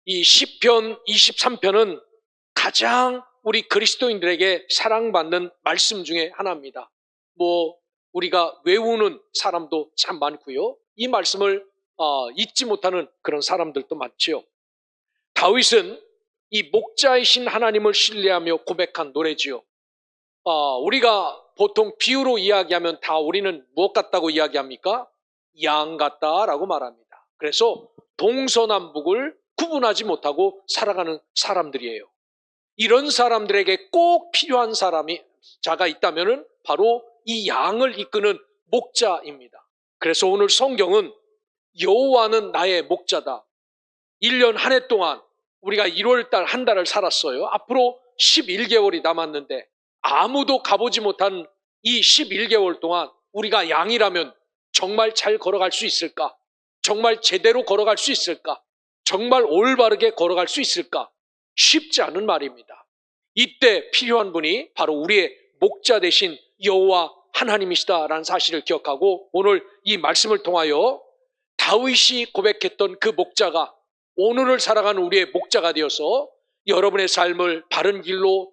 이 시편 23편은 가장 우리 그리스도인들에게 사랑받는 말씀 중에 하나입니다. 우리가 외우는 사람도 참 많고요. 이 말씀을 잊지 못하는 그런 사람들도 많지요. 다윗은 이 목자이신 하나님을 신뢰하며 고백한 노래지요. 우리가 보통 비유로 이야기하면 다 우리는 무엇 같다고 이야기합니까? 양 같다라고 말합니다. 그래서 동서남북을 구분하지 못하고 살아가는 사람들이에요. 이런 사람들에게 꼭 필요한 자가 있다면 바로 이 양을 이끄는 목자입니다. 그래서 오늘 성경은 여호와는 나의 목자다. 1년 한 해 동안 우리가 1월달 한 달을 살았어요. 앞으로 11개월이 남았는데 아무도 가보지 못한 이 11개월 동안 우리가 양이라면 정말 잘 걸어갈 수 있을까? 정말 제대로 걸어갈 수 있을까? 정말 올바르게 걸어갈 수 있을까? 쉽지 않은 말입니다. 이때 필요한 분이 바로 우리의 목자 되신 여호와 하나님이시다라는 사실을 기억하고 오늘 이 말씀을 통하여 다윗이 고백했던 그 목자가 오늘을 살아가는 우리의 목자가 되어서 여러분의 삶을 바른 길로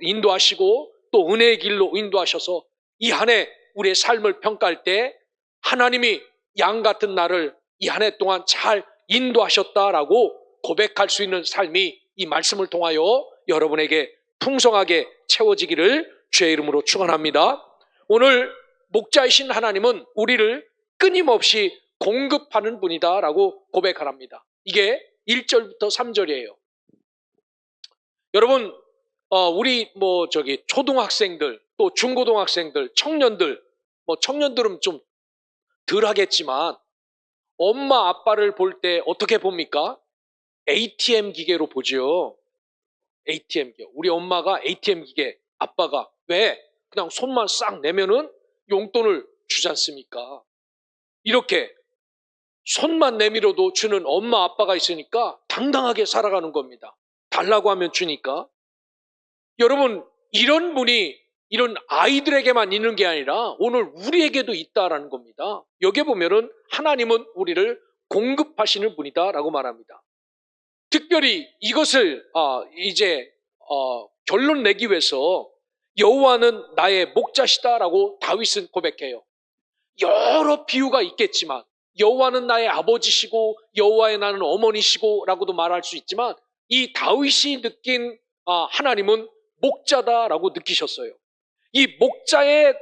인도하시고 또 은혜의 길로 인도하셔서 이 한 해 우리의 삶을 평가할 때 하나님이 양 같은 나를 이 한 해 동안 잘 인도하셨다라고 고백할 수 있는 삶이 이 말씀을 통하여 여러분에게 풍성하게 채워지기를 주의 이름으로 축원합니다. 오늘 목자이신 하나님은 우리를 끊임없이 공급하는 분이다라고 고백합니다. 이게 1절부터 3절이에요. 여러분, 우리 초등학생들, 또 중고등학생들, 청년들, 청년들은 좀 덜 하겠지만 엄마 아빠를 볼 때 어떻게 봅니까? ATM 기계로 보죠. ATM 기계. 우리 엄마가 ATM 기계, 아빠가 왜? 그냥 손만 싹 내면은 용돈을 주지 않습니까? 이렇게 손만 내밀어도 주는 엄마 아빠가 있으니까 당당하게 살아가는 겁니다. 달라고 하면 주니까. 여러분, 이런 분이 이런 아이들에게만 있는 게 아니라 오늘 우리에게도 있다라는 겁니다. 여기 보면은 하나님은 우리를 공급하시는 분이다라고 말합니다. 특별히 이것을 결론 내기 위해서 여호와는 나의 목자시다라고 다윗은 고백해요. 여러 비유가 있겠지만 여호와는 나의 아버지시고 여호와의 나는 어머니시고 라고도 말할 수 있지만 이 다윗이 느낀 하나님은 목자다라고 느끼셨어요. 이 목자에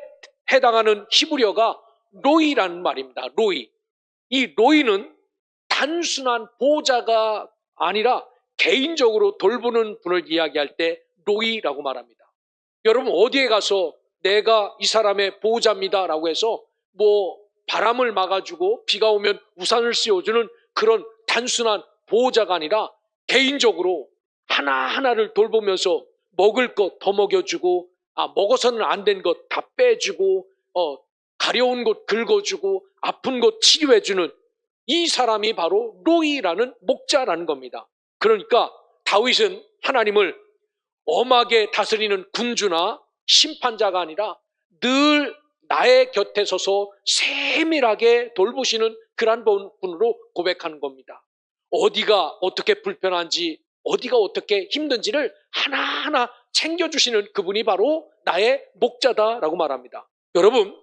해당하는 히브리어가 로이라는 말입니다. 로이. 이 로이는 단순한 보호자가 아니라 개인적으로 돌보는 분을 이야기할 때 로이라고 말합니다. 여러분 어디에 가서 내가 이 사람의 보호자입니다 라고 해서 바람을 막아주고 비가 오면 우산을 씌워주는 그런 단순한 보호자가 아니라 개인적으로 하나하나를 돌보면서 먹을 것 더 먹여주고 먹어서는 안 된 것 다 빼주고 가려운 곳 긁어주고 아픈 곳 치료해주는 이 사람이 바로 로이라는 목자라는 겁니다. 그러니까 다윗은 하나님을 엄하게 다스리는 군주나 심판자가 아니라 늘 나의 곁에 서서 세밀하게 돌보시는 그런 분으로 고백하는 겁니다. 어디가 어떻게 불편한지 어디가 어떻게 힘든지를 하나하나 챙겨주시는 그분이 바로 나의 목자다라고 말합니다. 여러분,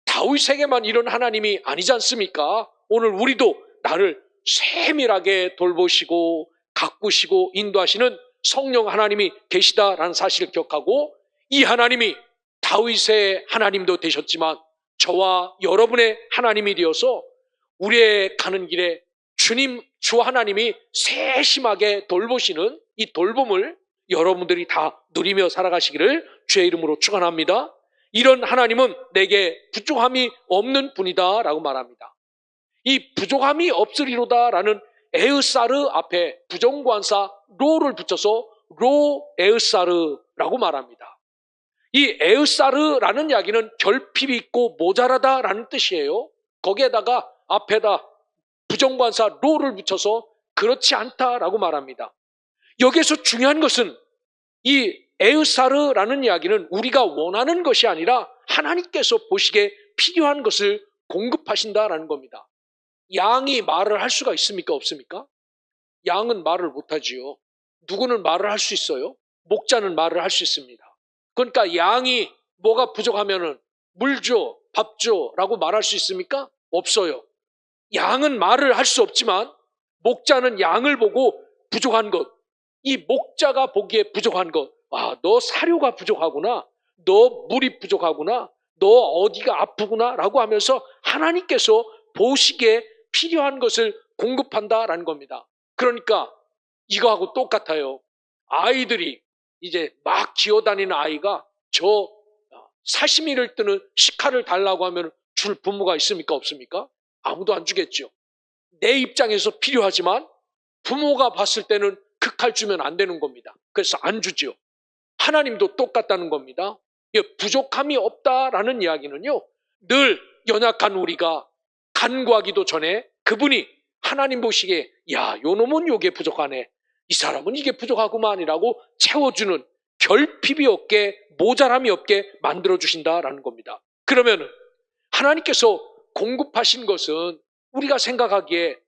다윗에게만 이런 하나님이 아니지 않습니까? 오늘 우리도 나를 세밀하게 돌보시고 가꾸시고 인도하시는 성령 하나님이 계시다라는 사실을 기억하고 이 하나님이 다윗의 하나님도 되셨지만 저와 여러분의 하나님이 되어서 우리의 가는 길에 주 하나님이 세심하게 돌보시는 이 돌봄을 여러분들이 다 누리며 살아가시기를 주의 이름으로 축원합니다. 이런 하나님은 내게 부족함이 없는 분이다 라고 말합니다. 이 부족함이 없으리로다라는 에으사르 앞에 부정관사 로를 붙여서 로 에으사르라고 말합니다. 이 에으사르라는 이야기는 결핍이 있고 모자라다라는 뜻이에요. 거기에다가 앞에다 부정관사 로를 붙여서 그렇지 않다라고 말합니다. 여기에서 중요한 것은 이 에으사르라는 이야기는 우리가 원하는 것이 아니라 하나님께서 보시기에 필요한 것을 공급하신다라는 겁니다. 양이 말을 할 수가 있습니까? 없습니까? 양은 말을 못하지요. 누구는 말을 할 수 있어요? 목자는 말을 할 수 있습니다. 그러니까 양이 뭐가 부족하면은 물 줘, 밥 줘라고 말할 수 있습니까? 없어요. 양은 말을 할 수 없지만 목자는 양을 보고 부족한 것, 이 목자가 보기에 부족한 것, 너 사료가 부족하구나, 너 물이 부족하구나, 너 어디가 아프구나 라고 하면서 하나님께서 보시기에 필요한 것을 공급한다라는 겁니다. 그러니까 이거하고 똑같아요. 아이들이 이제 막 기어다니는 아이가 저 사시미를 뜨는 식칼을 달라고 하면 줄 부모가 있습니까? 없습니까? 아무도 안 주겠죠. 내 입장에서 필요하지만 부모가 봤을 때는 그 칼 주면 안 되는 겁니다. 그래서 안 주죠. 하나님도 똑같다는 겁니다. 부족함이 없다라는 이야기는요, 늘 연약한 우리가 간구하기도 전에 그분이 하나님 보시기에 야, 요 놈은 요게 부족하네, 이 사람은 이게 부족하구만이라고 채워주는, 결핍이 없게 모자람이 없게 만들어주신다라는 겁니다. 그러면 하나님께서 공급하신 것은 우리가 생각하기에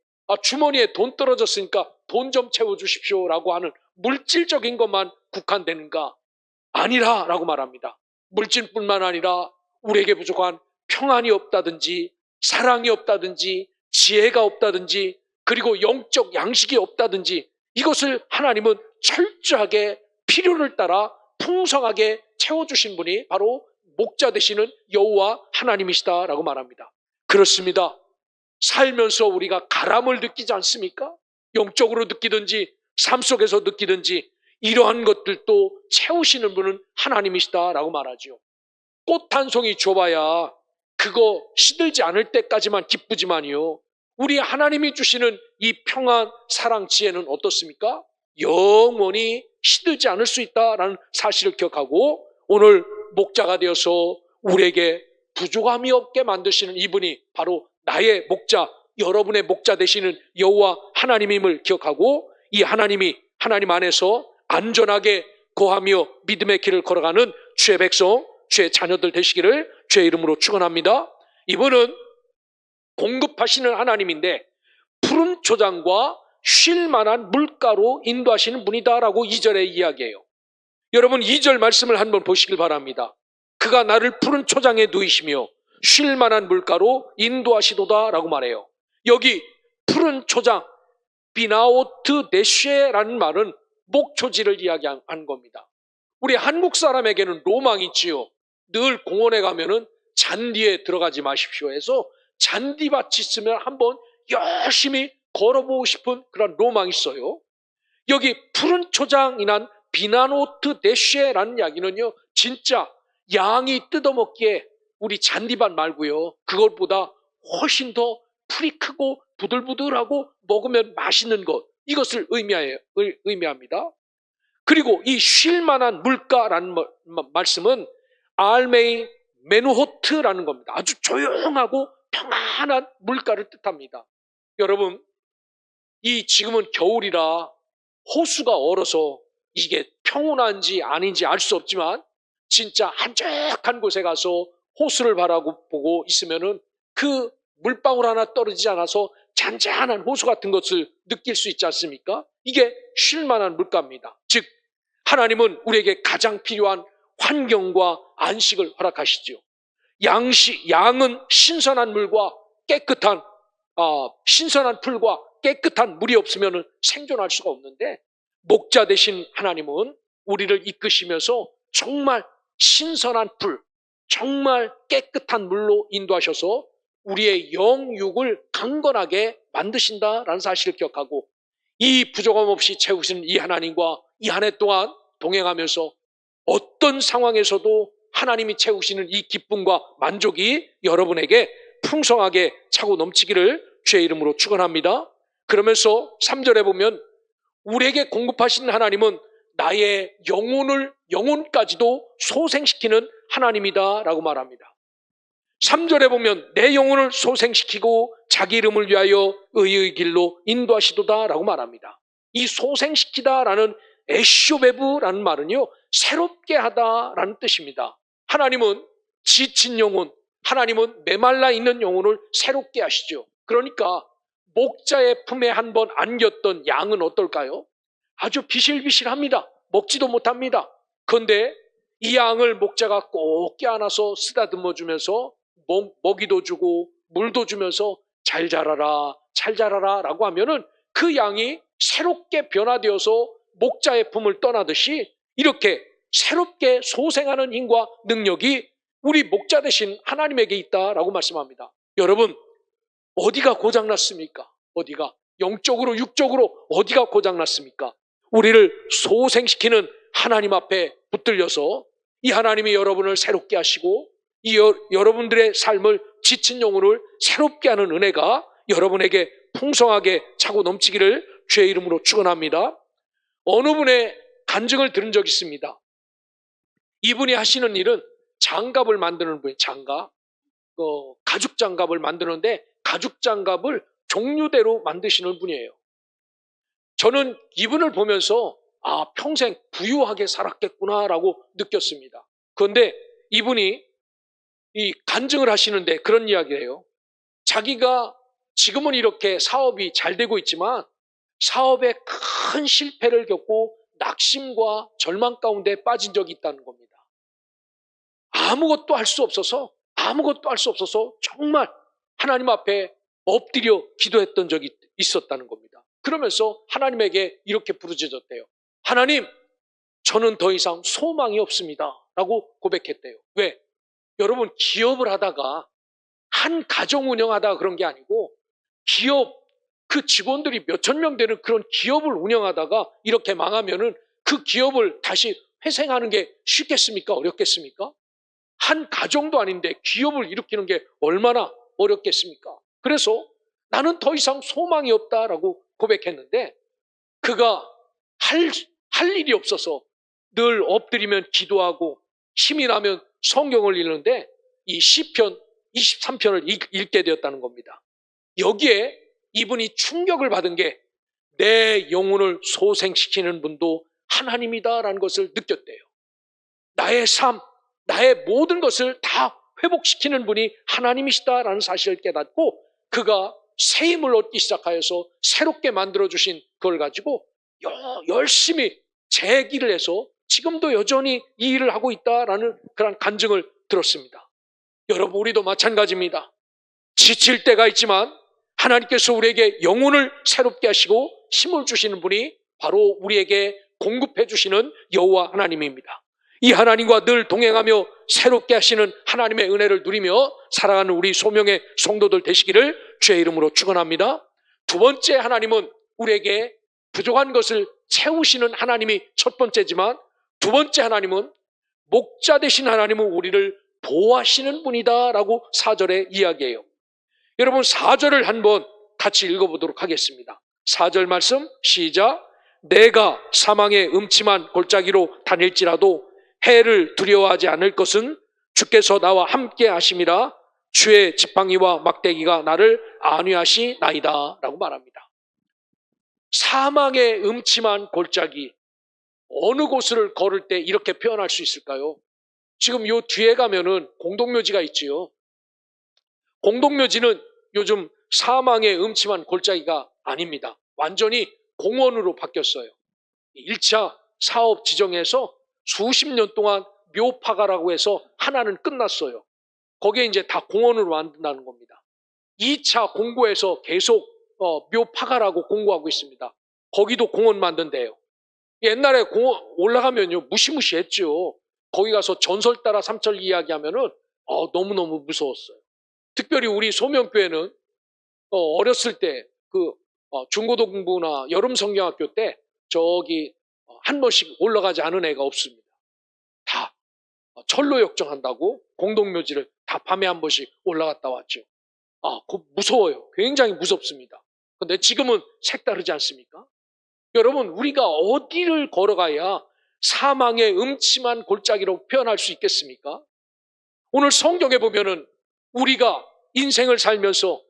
주머니에 돈 떨어졌으니까 돈 좀 채워주십시오라고 하는 물질적인 것만 국한되는가? 아니라라고 말합니다. 물질뿐만 아니라 우리에게 부족한 평안이 없다든지 사랑이 없다든지 지혜가 없다든지 그리고 영적 양식이 없다든지 이것을 하나님은 철저하게 필요를 따라 풍성하게 채워주신 분이 바로 목자 되시는 여호와 하나님이시다라고 말합니다. 그렇습니다. 살면서 우리가 가람을 느끼지 않습니까? 영적으로 느끼든지 삶 속에서 느끼든지 이러한 것들도 채우시는 분은 하나님이시다라고 말하죠. 꽃 한 송이 줘봐야 그거 시들지 않을 때까지만 기쁘지만요, 우리 하나님이 주시는 이 평안, 사랑, 지혜는 어떻습니까? 영원히 시들지 않을 수 있다라는 사실을 기억하고 오늘 목자가 되어서 우리에게 부족함이 없게 만드시는 이분이 바로 나의 목자, 여러분의 목자 되시는 여호와 하나님임을 기억하고 이 하나님이 하나님 안에서 안전하게 거하며 믿음의 길을 걸어가는 주의 백성, 주의 자녀들 되시기를 주의 이름으로 축원합니다. 이분은 공급하시는 하나님인데 푸른 초장과 쉴 만한 물가로 인도하시는 분이다라고 2절에 이야기해요. 여러분 2절 말씀을 한번 보시길 바랍니다. 그가 나를 푸른 초장에 누이시며 쉴 만한 물가로 인도하시도다라고 말해요. 여기 푸른 초장, 비나오트 네쉐라는 말은 목초지를 이야기한 겁니다. 우리 한국 사람에게는 로망이 있지요. 늘 공원에 가면은 잔디에 들어가지 마십시오 해서 잔디밭이 있으면 한번 열심히 걸어보고 싶은 그런 로망이 있어요. 여기 푸른 초장이란 비나노트 네쉐라는 이야기는요, 진짜 양이 뜯어먹기에 우리 잔디밭 말고요, 그것보다 훨씬 더 풀이 크고 부들부들하고 먹으면 맛있는 것, 이것을 의미합니다. 그리고 이 쉴만한 물가라는 말씀은 알메이 메누호트라는 겁니다. 아주 조용하고 평안한 물가를 뜻합니다. 여러분, 이 지금은 겨울이라 호수가 얼어서 이게 평온한지 아닌지 알 수 없지만 진짜 한적한 곳에 가서 호수를 바라보고 있으면은 그 물방울 하나 떨어지지 않아서 잔잔한 호수 같은 것을 느낄 수 있지 않습니까? 이게 쉴만한 물가입니다. 즉 하나님은 우리에게 가장 필요한 환경과 안식을 허락하시죠. 양은 신선한 물과 깨끗한 신선한 풀과 깨끗한 물이 없으면 생존할 수가 없는데 목자 되신 하나님은 우리를 이끄시면서 정말 신선한 풀, 정말 깨끗한 물로 인도하셔서 우리의 영육을 강건하게 만드신다라는 사실을 기억하고 이 부족함 없이 채우시는 이 하나님과 이 한 해 동안 동행하면서 어떤 상황에서도 하나님이 채우시는 이 기쁨과 만족이 여러분에게 풍성하게 차고 넘치기를 주의 이름으로 축원합니다. 그러면서 3절에 보면 우리에게 공급하시는 하나님은 나의 영혼까지도 소생시키는 하나님이다 라고 말합니다. 3절에 보면 내 영혼을 소생시키고 자기 이름을 위하여 의의 길로 인도하시도다 라고 말합니다. 이 소생시키다라는 에쇼베브라는 말은요, 새롭게 하다라는 뜻입니다. 하나님은 지친 영혼, 하나님은 메말라 있는 영혼을 새롭게 하시죠. 그러니까 목자의 품에 한번 안겼던 양은 어떨까요? 아주 비실비실합니다. 먹지도 못합니다. 그런데 이 양을 목자가 꼭 껴안아서 쓰다듬어 주면서 먹이도 주고 물도 주면서 잘 자라라, 잘 자라라 라고 하면은 그 양이 새롭게 변화되어서 목자의 품을 떠나듯이 이렇게 새롭게 소생하는 힘과 능력이 우리 목자 되신 하나님에게 있다라고 말씀합니다. 여러분, 어디가 고장났습니까? 어디가? 영적으로, 육적으로 어디가 고장났습니까? 우리를 소생시키는 하나님 앞에 붙들려서 이 하나님이 여러분을 새롭게 하시고 여러분들의 삶을 지친 영혼을 새롭게 하는 은혜가 여러분에게 풍성하게 차고 넘치기를 주의 이름으로 축원합니다. 어느 분의 간증을 들은 적이 있습니다. 이분이 하시는 일은 장갑을 만드는 분이에요. 장갑. 가죽 장갑을 만드는데 가죽 장갑을 종류대로 만드시는 분이에요. 저는 이분을 보면서 평생 부유하게 살았겠구나라고 느꼈습니다. 그런데 이분이 이 간증을 하시는데 그런 이야기를 해요. 자기가 지금은 이렇게 사업이 잘 되고 있지만 사업에 큰 실패를 겪고 낙심과 절망 가운데 빠진 적이 있다는 겁니다. 아무것도 할 수 없어서 정말 하나님 앞에 엎드려 기도했던 적이 있었다는 겁니다. 그러면서 하나님에게 이렇게 부르짖었대요. 하나님, 저는 더 이상 소망이 없습니다 라고 고백했대요. 왜? 여러분, 기업을 하다가 한 가정 운영하다가 그런 게 아니고 기업, 그 직원들이 몇천 명 되는 그런 기업을 운영하다가 이렇게 망하면은 그 기업을 다시 회생하는 게 쉽겠습니까? 어렵겠습니까? 한 가정도 아닌데 기업을 일으키는 게 얼마나 어렵겠습니까? 그래서 나는 더 이상 소망이 없다라고 고백했는데 그가 할 일이 없어서 늘 엎드리면 기도하고 힘이 나면 성경을 읽는데 이 시편 23편을 읽게 되었다는 겁니다. 여기에 이분이 충격을 받은 게 내 영혼을 소생시키는 분도 하나님이다라는 것을 느꼈대요. 나의 삶, 나의 모든 것을 다 회복시키는 분이 하나님이시다라는 사실을 깨닫고 그가 새 힘을 얻기 시작하여서 새롭게 만들어주신 그걸 가지고 열심히 재기를 해서 지금도 여전히 이 일을 하고 있다라는 그런 간증을 들었습니다. 여러분, 우리도 마찬가지입니다. 지칠 때가 있지만 하나님께서 우리에게 영혼을 새롭게 하시고 힘을 주시는 분이 바로 우리에게 공급해 주시는 여호와 하나님입니다. 이 하나님과 늘 동행하며 새롭게 하시는 하나님의 은혜를 누리며 살아가는 우리 소명의 성도들 되시기를 주의 이름으로 축원합니다. 두 번째, 하나님은 우리에게 부족한 것을 채우시는 하나님이 첫 번째지만 두 번째 하나님은 목자 되신 하나님은 우리를 보호하시는 분이다라고 4절에 이야기해요. 여러분, 4절을 한번 같이 읽어보도록 하겠습니다. 4절 말씀 시작. 내가 사망의 음침한 골짜기로 다닐지라도 해를 두려워하지 않을 것은 주께서 나와 함께 하심이라. 주의 지팡이와 막대기가 나를 안위하시나이다 라고 말합니다. 사망의 음침한 골짜기, 어느 곳을 걸을 때 이렇게 표현할 수 있을까요? 지금 요 뒤에 가면은 공동묘지가 있지요. 공동묘지는 요즘 사망의 음침한 골짜기가 아닙니다. 완전히 공원으로 바뀌었어요. 1차 사업 지정에서 수십 년 동안 묘파가라고 해서 하나는 끝났어요. 거기에 이제 다 공원으로 만든다는 겁니다. 2차 공고에서 계속 묘파가라고 공고하고 있습니다. 거기도 공원 만든대요. 옛날에 공원 올라가면요 무시무시했죠. 거기 가서 전설 따라 삼철 이야기하면은 너무너무 무서웠어요. 특별히 우리 소명교회는 어렸을 때 그 중고등 공부나 여름 성경학교 때 저기 한 번씩 올라가지 않은 애가 없습니다. 다 철로 역정한다고 공동묘지를 다 밤에 한 번씩 올라갔다 왔죠. 그거 무서워요. 굉장히 무섭습니다. 근데 지금은 색다르지 않습니까? 여러분, 우리가 어디를 걸어가야 사망의 음침한 골짜기로 표현할 수 있겠습니까? 오늘 성경에 보면은 우리가 인생을 살면서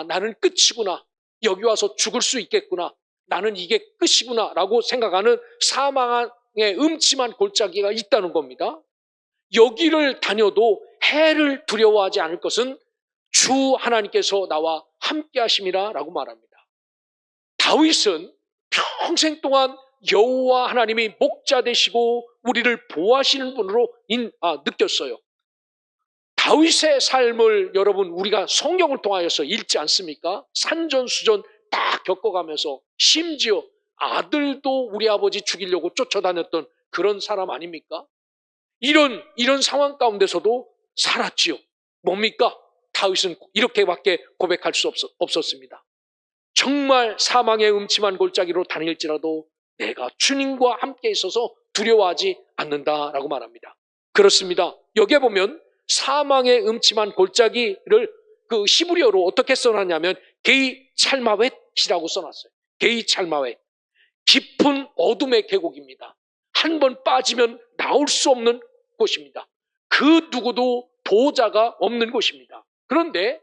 나는 끝이구나, 여기 와서 죽을 수 있겠구나, 나는 이게 끝이구나 라고 생각하는 사망의 음침한 골짜기가 있다는 겁니다. 여기를 다녀도 해를 두려워하지 않을 것은 주 하나님께서 나와 함께 하심이라 라고 말합니다. 다윗은 평생 동안 여호와 하나님이 목자 되시고 우리를 보호하시는 분으로 느꼈어요. 다윗의 삶을 여러분 우리가 성경을 통하여서 읽지 않습니까? 산전수전 다 겪어가면서 심지어 아들도 우리 아버지 죽이려고 쫓아다녔던 그런 사람 아닙니까? 이런 상황 가운데서도 살았지요. 뭡니까? 다윗은 이렇게밖에 고백할 수 없었습니다. 정말 사망의 음침한 골짜기로 다닐지라도 내가 주님과 함께 있어서 두려워하지 않는다라고 말합니다. 그렇습니다. 여기에 보면 사망의 음침한 골짜기를 그 히브리어로 어떻게 써놨냐면 게이 찰마웻이라고 써놨어요. 게이 찰마웻. 깊은 어둠의 계곡입니다. 한 번 빠지면 나올 수 없는 곳입니다. 그 누구도 보호자가 없는 곳입니다. 그런데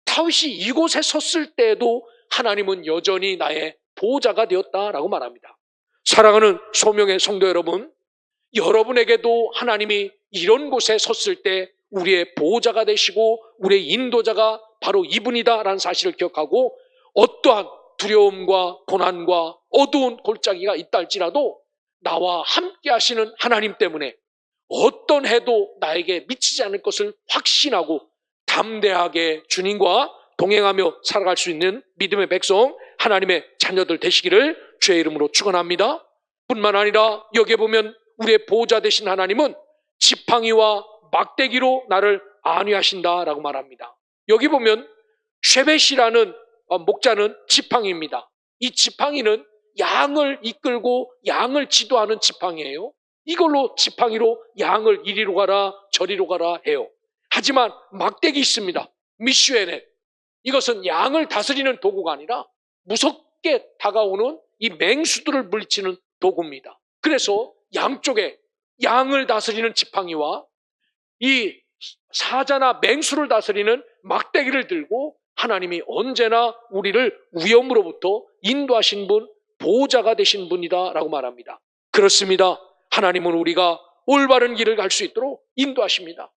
다윗이 이곳에 섰을 때에도 하나님은 여전히 나의 보호자가 되었다라고 말합니다. 사랑하는 소명의 성도 여러분, 여러분에게도 하나님이 이런 곳에 섰을 때 우리의 보호자가 되시고 우리의 인도자가 바로 이분이다라는 사실을 기억하고 어떠한 두려움과 고난과 어두운 골짜기가 있다 할지라도 나와 함께 하시는 하나님 때문에 어떤 해도 나에게 미치지 않을 것을 확신하고 담대하게 주님과 동행하며 살아갈 수 있는 믿음의 백성, 하나님의 자녀들 되시기를 주의 이름으로 축원합니다. 뿐만 아니라 여기에 보면 우리의 보호자 되신 하나님은 지팡이와 막대기로 나를 안위하신다라고 말합니다. 여기 보면 쉐벳이라는 목자는 지팡이입니다. 이 지팡이는 양을 이끌고 양을 지도하는 지팡이에요. 이걸로 지팡이로 양을 이리로 가라 저리로 가라 해요. 하지만 막대기 있습니다. 미슈에넷. 이것은 양을 다스리는 도구가 아니라 무섭게 다가오는 이 맹수들을 물리치는 도구입니다. 그래서 양쪽에 양을 다스리는 지팡이와 이 사자나 맹수를 다스리는 막대기를 들고 하나님이 언제나 우리를 위험으로부터 인도하신 분, 보호자가 되신 분이다라고 말합니다. 그렇습니다. 하나님은 우리가 올바른 길을 갈 수 있도록 인도하십니다.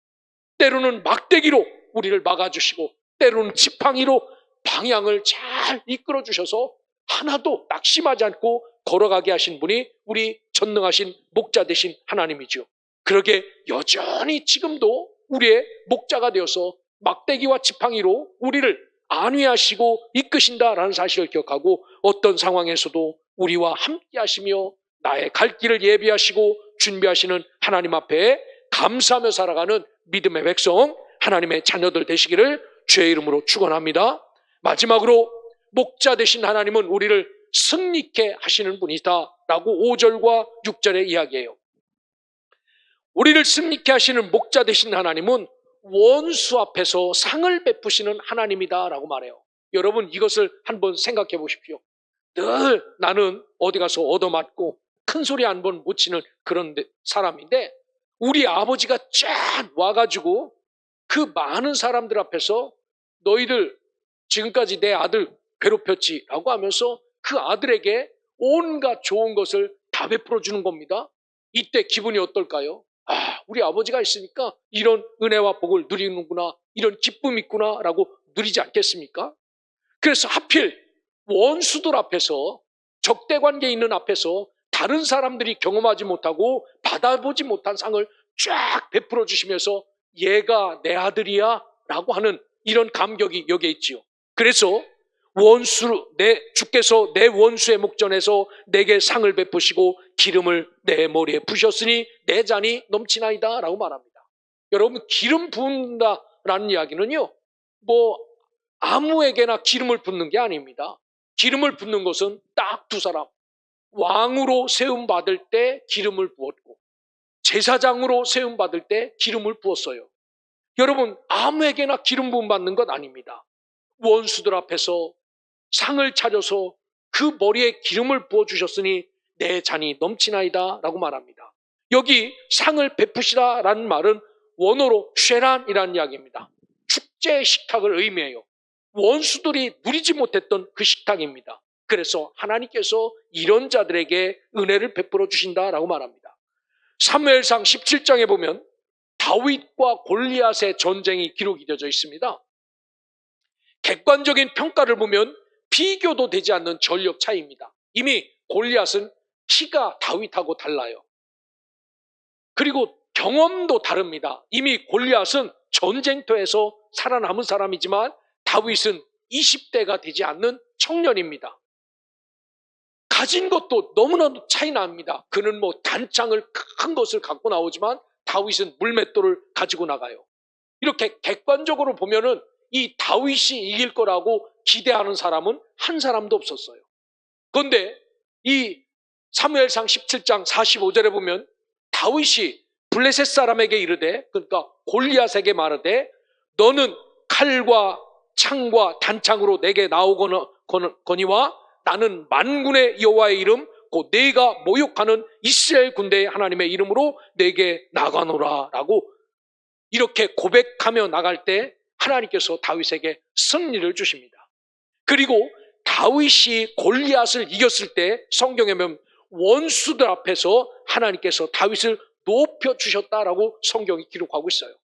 때로는 막대기로 우리를 막아주시고 때로는 지팡이로 방향을 잘 이끌어 주셔서 하나도 낙심하지 않고 걸어가게 하신 분이 우리 전능하신 목자 되신 하나님이죠. 그러게 여전히 지금도 우리의 목자가 되어서 막대기와 지팡이로 우리를 안위하시고 이끄신다라는 사실을 기억하고 어떤 상황에서도 우리와 함께 하시며 나의 갈 길을 예비하시고 준비하시는 하나님 앞에 감사하며 살아가는 믿음의 백성, 하나님의 자녀들 되시기를 주의 이름으로 축원합니다. 마지막으로 목자 되신 하나님은 우리를 승리케 하시는 분이다라고 5절과 6절의 이야기예요. 우리를 승리케 하시는 목자 되신 하나님은 원수 앞에서 상을 베푸시는 하나님이다라고 말해요. 여러분 이것을 한번 생각해 보십시오. 늘 나는 어디 가서 얻어맞고 큰 소리 한 번 못 치는 그런 사람인데 우리 아버지가 쫙 와가지고 그 많은 사람들 앞에서 너희들 지금까지 내 아들 괴롭혔지라고 하면서 그 아들에게 온갖 좋은 것을 다 베풀어 주는 겁니다. 이때 기분이 어떨까요? 아, 우리 아버지가 있으니까 이런 은혜와 복을 누리는구나, 이런 기쁨이 있구나라고 누리지 않겠습니까? 그래서 하필 원수들 앞에서, 적대관계에 있는 앞에서 다른 사람들이 경험하지 못하고 받아보지 못한 상을 쫙 베풀어 주시면서 얘가 내 아들이야 라고 하는 이런 감격이 여기에 있지요. 그래서 주께서 내 원수의 목전에서 내게 상을 베푸시고 기름을 내 머리에 부으셨으니 내 잔이 넘치나이다 라고 말합니다. 여러분 기름 부은다라는 이야기는요 아무에게나 기름을 붓는 게 아닙니다. 기름을 붓는 것은 딱 두 사람, 왕으로 세움 받을 때 기름을 부었고 제사장으로 세움 받을 때 기름을 부었어요. 여러분 아무에게나 기름 부음 받는 것 아닙니다. 원수들 앞에서 상을 차려서 그 머리에 기름을 부어주셨으니 내 잔이 넘치나이다 라고 말합니다. 여기 상을 베푸시라라는 말은 원어로 쉐란이라는 이야기입니다. 축제 식탁을 의미해요. 원수들이 누리지 못했던 그 식탁입니다. 그래서 하나님께서 이런 자들에게 은혜를 베풀어 주신다라고 말합니다. 사무엘상 17장에 보면 다윗과 골리앗의 전쟁이 기록이 되어져 있습니다. 객관적인 평가를 보면 비교도 되지 않는 전력 차이입니다. 이미 골리앗은 키가 다윗하고 달라요. 그리고 경험도 다릅니다. 이미 골리앗은 전쟁터에서 살아남은 사람이지만 다윗은 20대가 되지 않는 청년입니다. 가진 것도 너무나도 차이 납니다. 그는 단창을 큰 것을 갖고 나오지만 다윗은 물맷돌을 가지고 나가요. 이렇게 객관적으로 보면은 이 다윗이 이길 거라고 기대하는 사람은 한 사람도 없었어요. 그런데 이 사무엘상 17장 45절에 보면 다윗이 블레셋 사람에게 이르되, 그러니까 골리앗에게 말하되, 너는 칼과 창과 단창으로 내게 나오거니와 나는 만군의 여호와의 이름 곧 네가 모욕하는 이스라엘 군대의 하나님의 이름으로 내게 나가노라 라고 이렇게 고백하며 나갈 때 하나님께서 다윗에게 승리를 주십니다. 그리고 다윗이 골리앗을 이겼을 때 성경에 보면 원수들 앞에서 하나님께서 다윗을 높여주셨다라고 성경이 기록하고 있어요.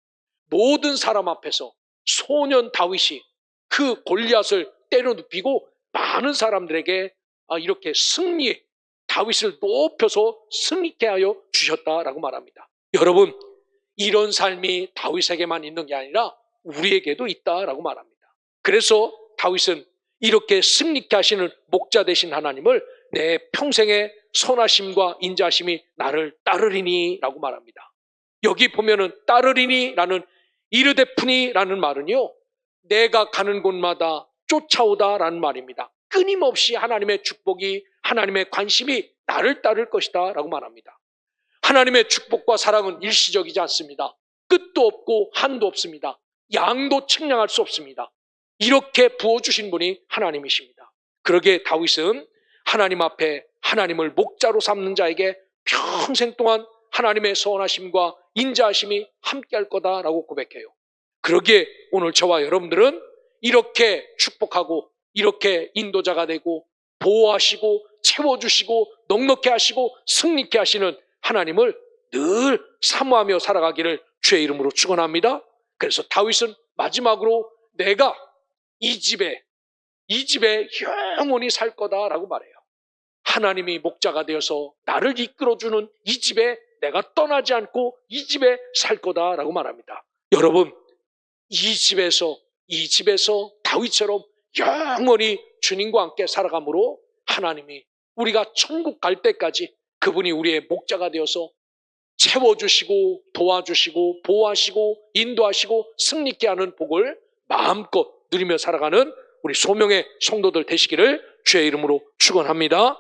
모든 사람 앞에서 소년 다윗이 그 골리앗을 때려눕히고 많은 사람들에게 이렇게 다윗을 높여서 승리케 하여 주셨다라고 말합니다. 여러분, 이런 삶이 다윗에게만 있는 게 아니라 우리에게도 있다라고 말합니다. 그래서 다윗은 이렇게 승리케 하시는 목자 되신 하나님을 내 평생의 선하심과 인자하심이 나를 따르리니 라고 말합니다. 여기 보면은 따르리니 라는 이르데프니 라는 말은요, 내가 가는 곳마다 쫓아오다 라는 말입니다. 끊임없이 하나님의 축복이, 하나님의 관심이 나를 따를 것이다 라고 말합니다. 하나님의 축복과 사랑은 일시적이지 않습니다. 끝도 없고 한도 없습니다. 양도 측량할 수 없습니다. 이렇게 부어주신 분이 하나님이십니다. 그러기에 다윗은 하나님 앞에 하나님을 목자로 삼는 자에게 평생 동안 하나님의 선하심과 인자하심이 함께할 거다라고 고백해요. 그러기에 오늘 저와 여러분들은 이렇게 축복하고 이렇게 인도자가 되고 보호하시고 채워주시고 넉넉히 하시고 승리케 하시는 하나님을 늘 사모하며 살아가기를 주의 이름으로 축원합니다. 그래서 다윗은 마지막으로 내가 이 집에 영원히 살 거다라고 말해요. 하나님이 목자가 되어서 나를 이끌어주는 이 집에 내가 떠나지 않고 이 집에 살 거다라고 말합니다. 여러분, 이 집에서 다윗처럼 영원히 주님과 함께 살아감으로 하나님이 우리가 천국 갈 때까지 그분이 우리의 목자가 되어서 채워주시고 도와주시고 보호하시고 인도하시고 승리케 하는 복을 마음껏 누리며 살아가는 우리 소명의 성도들 되시기를 주의 이름으로 축원합니다.